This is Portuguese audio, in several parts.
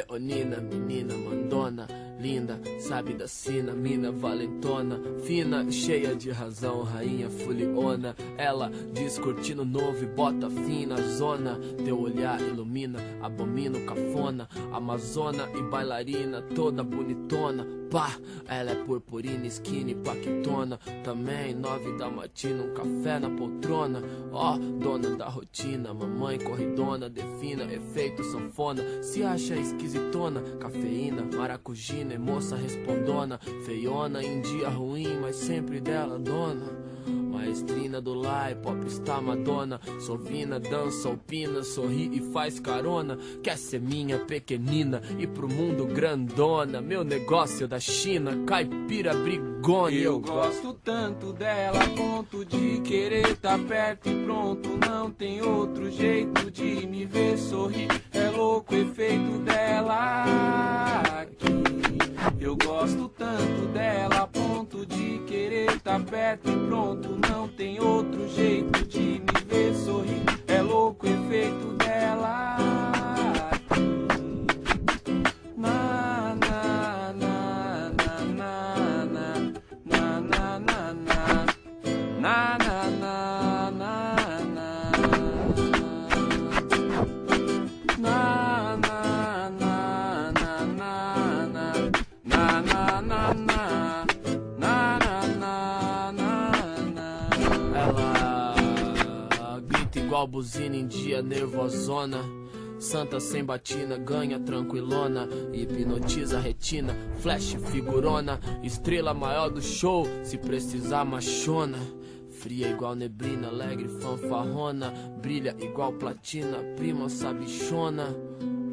leonina, menina mandona, linda, sabe da sina, mina valentona, fina, cheia de razão, rainha fuliona. Ela diz cortino novo e bota fina, zona, teu olhar ilumina, abomino cafona, amazona e bailarina, toda bonitona. Pá, ela é purpurina, skinny, paquetona. Também 9 da matina, um café na poltrona. Ó, dona da rotina, mamãe corridona, defina, efeito sanfona. Se acha esquisitona, cafeína, maracujina, moça respondona. Feiona em dia ruim, mas sempre dela dona. Maestrina do lai, popstar madonna. Sovina, dança, opina, sorri e faz carona. Quer ser minha pequenina e pro mundo grandona. Meu negócio da China, caipira brigona. Eu gosto tanto dela a ponto de querer tá perto e pronto. Não tem outro jeito de me ver sorrir. É louco o efeito dela aqui. Eu gosto tanto dela a ponto de querer tá perto e pronto. Não tem outro jeito de me ver sorrir. É louco o efeito dela aqui. Na na na na na na na na na na na na na na Ela grita igual buzina em dia nervosona. Santa sem batina, ganha tranquilona. Hipnotiza a retina, flash figurona. Estrela maior do show, se precisar machona. Fria igual neblina, alegre fanfarrona. Brilha igual platina, prima sabichona.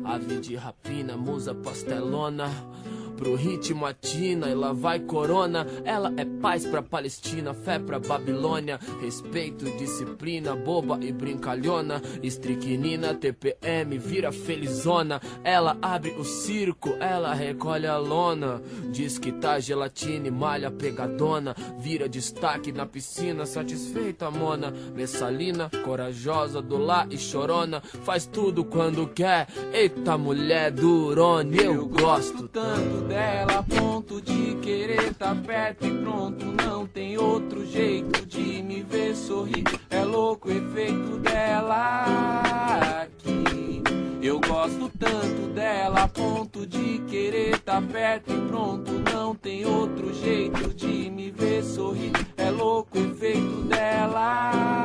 Ave de rapina, musa pastelona. Pro ritmo atina e lá vai corona. Ela é paz pra Palestina, fé pra Babilônia. Respeito, disciplina, boba e brincalhona. Estricnina, TPM, vira felizona. Ela abre o circo, ela recolhe a lona. Diz que tá gelatina e malha pegadona. Vira destaque na piscina, satisfeita mona. Messalina, corajosa, do lá e chorona. Faz tudo quando quer, eita mulher durona. Eu gosto tanto dela a ponto de querer tá perto e pronto. Não tem outro jeito de me ver sorrir. É louco o efeito dela aqui. Eu gosto tanto dela a ponto de querer tá perto e pronto. Não tem outro jeito de me ver sorrir. É louco o efeito dela